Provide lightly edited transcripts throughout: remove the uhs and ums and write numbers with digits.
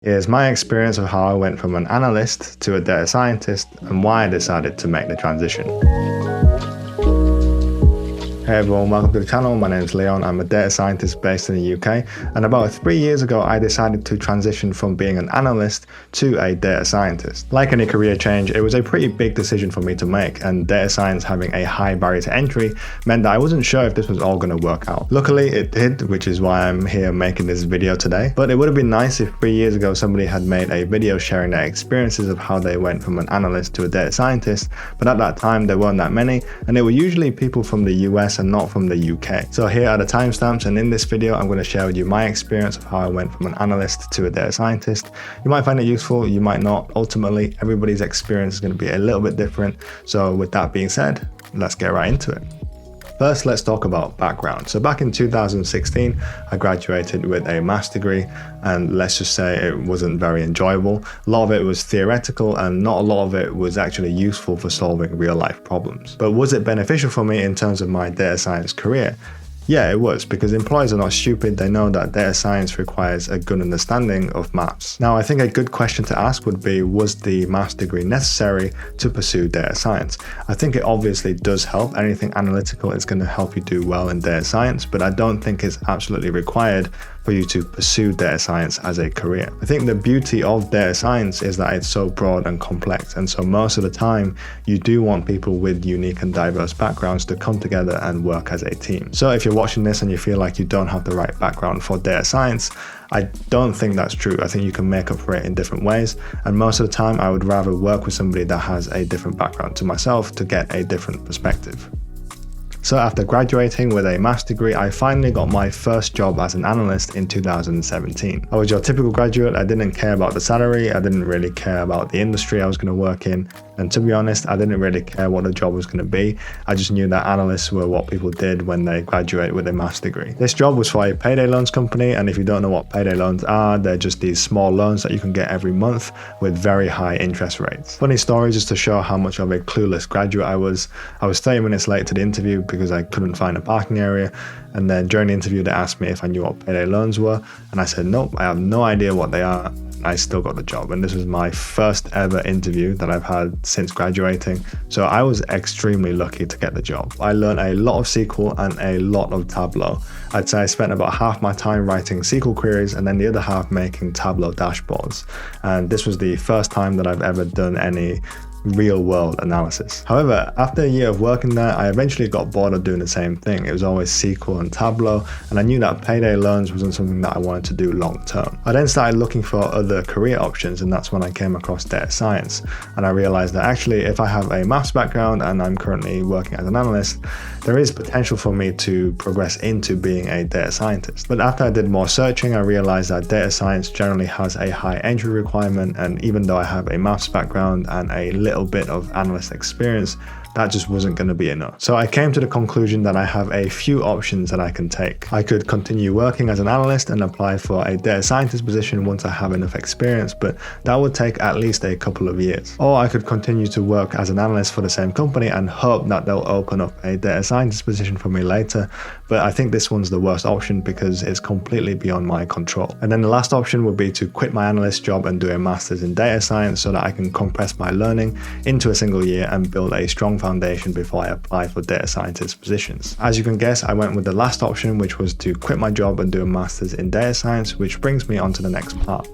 Here's my experience of how I went from an analyst to a data scientist and why I decided to make the transition. Hey everyone, welcome to the channel. My name is Leon. I'm a data scientist based in the UK, and about 3 years ago I decided to transition from being an analyst to a data scientist. Like any career change, it was a pretty big decision for me to make, and data science having a high barrier to entry meant that I wasn't sure if this was all going to work out. Luckily it did, which is why I'm here making this video today. But it would have been nice if 3 years ago somebody had made a video sharing their experiences of how they went from an analyst to a data scientist, but at that time there weren't that many, and they were usually people from the US and not from the UK. So here are the timestamps, and in this video I'm going to share with you my experience of how I went from an analyst to a data scientist. You might find it useful, you might not. Ultimately, everybody's experience is going to be a little bit different. So with that being said, let's get right into it. First, let's talk about background. So back in 2016, I graduated with a master's degree, and let's just say it wasn't very enjoyable. A lot of it was theoretical and not a lot of it was actually useful for solving real life problems. But was it beneficial for me in terms of my data science career? Yeah, it was, because employers are not stupid. They know that data science requires a good understanding of maths. Now, I think a good question to ask would be, was the master's degree necessary to pursue data science? I think it obviously does help. Anything analytical is going to help you do well in data science, but I don't think it's absolutely required for you to pursue data science as a career. I think the beauty of data science is that it's so broad and complex, and so most of the time you do want people with unique and diverse backgrounds to come together and work as a team. So if you're watching this and you feel like you don't have the right background for data science, I don't think that's true. I think you can make up for it in different ways, and most of the time I would rather work with somebody that has a different background to myself to get a different perspective. So after graduating with a master's degree, I finally got my first job as an analyst in 2017. I was your typical graduate. I didn't care about the salary. I didn't really care about the industry I was going to work in. And to be honest, I didn't really care what the job was going to be. I just knew that analysts were what people did when they graduate with a master's degree. This job was for a payday loans company, and if you don't know what payday loans are, they're just these small loans that you can get every month with very high interest rates. Funny story, just to show how much of a clueless graduate I was 30 minutes late to the interview because I couldn't find a parking area, and then during the interview they asked me if I knew what payday loans were, and I said nope, I have no idea what they are. I still got the job, and this was my first ever interview that I've had since graduating, so I was extremely lucky to get the job. I learned a lot of SQL and a lot of Tableau. I'd say I spent about half my time writing SQL queries and then the other half making Tableau dashboards, and this was the first time that I've ever done any real world analysis. However, after a year of working there, I eventually got bored of doing the same thing. It was always SQL and Tableau, and I knew that payday loans wasn't something that I wanted to do long term. I then started looking for other career options, and that's when I came across data science, and I realized that actually if I have a maths background and I'm currently working as an analyst, there is potential for me to progress into being a data scientist. But after I did more searching, I realized that data science generally has a high entry requirement, and even though I have a maths background and a little bit of analyst experience, that just wasn't going to be enough. So I came to the conclusion that I have a few options that I can take. I could continue working as an analyst and apply for a data scientist position once I have enough experience, but that would take at least a couple of years. Or I could continue to work as an analyst for the same company and hope that they'll open up a data scientist position for me later, but I think this one's the worst option because it's completely beyond my control. And then the last option would be to quit my analyst job and do a master's in data science so that I can compress my learning into a single year and build a strong foundation before I apply for data scientist positions. As you can guess, I went with the last option, which was to quit my job and do a master's in data science, which brings me on to the next part.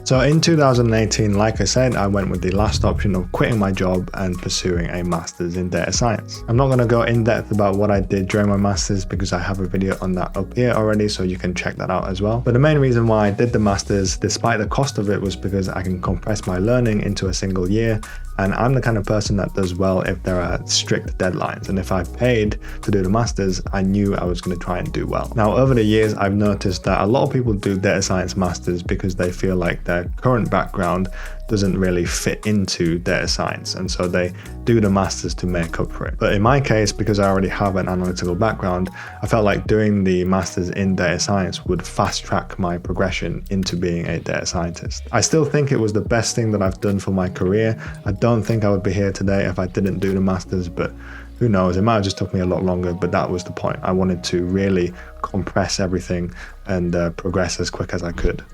So in 2018, like I said, I went with the last option of quitting my job and pursuing a master's in data science. I'm not going to go in depth about what I did during my master's because I have a video on that up here already, so you can check that out as well. But the main reason why I did the master's, despite the cost of it, was because I can compress my learning into a single year, and I'm the kind of person that does well if there are strict deadlines, and if I paid to do the masters, I knew I was going to try and do well. Now over the years I've noticed that a lot of people do data science masters because they feel like their current background doesn't really fit into data science, and so they do the masters to make up for it. But in my case, because I already have an analytical background, I felt like doing the masters in data science would fast track my progression into being a data scientist. I still think it was the best thing that I've done for my career. I don't think I would be here today if I didn't do the masters, but who knows, it might have just took me a lot longer, but that was the point. I wanted to really compress everything and progress as quick as I could.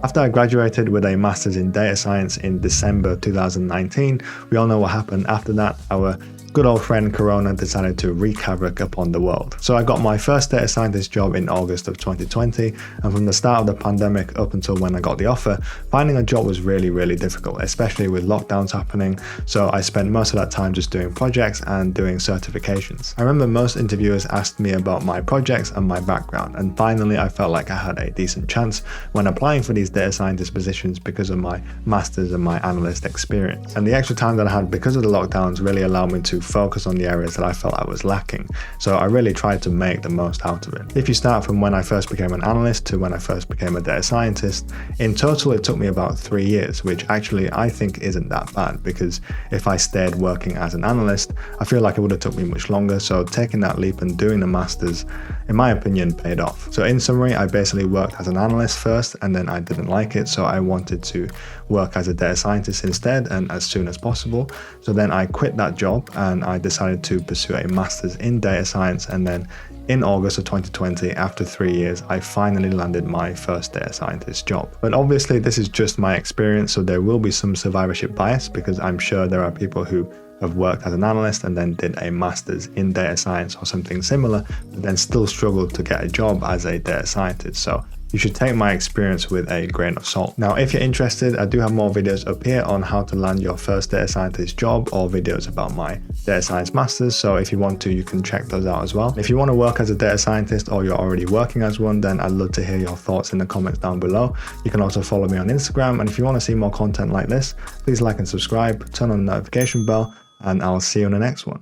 After I graduated with a master's in data science in December 2019, we all know what happened after that. Our good old friend Corona decided to wreak havoc upon the world. So I got my first data scientist job in August of 2020, and from the start of the pandemic up until when I got the offer, finding a job was really difficult, especially with lockdowns happening. So I spent most of that time just doing projects and doing certifications. I remember most interviewers asked me about my projects and my background, and finally I felt like I had a decent chance when applying for these data scientist positions because of my master's and my analyst experience. And the extra time that I had because of the lockdowns really allowed me to focus on the areas that I felt I was lacking. So I really tried to make the most out of it. If you start from when I first became an analyst to when I first became a data scientist, in total it took me about 3 years, which actually I think isn't that bad, because if I stayed working as an analyst, I feel like it would have took me much longer. So taking that leap and doing the masters, in my opinion, paid off. So in summary, I basically worked as an analyst first, and then I didn't like it, so I wanted to work as a data scientist instead, and as soon as possible. So then I quit that job and I decided to pursue a master's in data science, and then in August of 2020, after 3 years, I finally landed my first data scientist job. But obviously this is just my experience, so there will be some survivorship bias, because I'm sure there are people who have worked as an analyst and then did a master's in data science or something similar, but then still struggled to get a job as a data scientist. So you should take my experience with a grain of salt. Now, if you're interested, I do have more videos up here on how to land your first data scientist job, or videos about my data science masters. So if you want to, you can check those out as well. If you want to work as a data scientist, or you're already working as one, then I'd love to hear your thoughts in the comments down below. You can also follow me on Instagram. And if you want to see more content like this, please like and subscribe, turn on the notification bell, and I'll see you in the next one.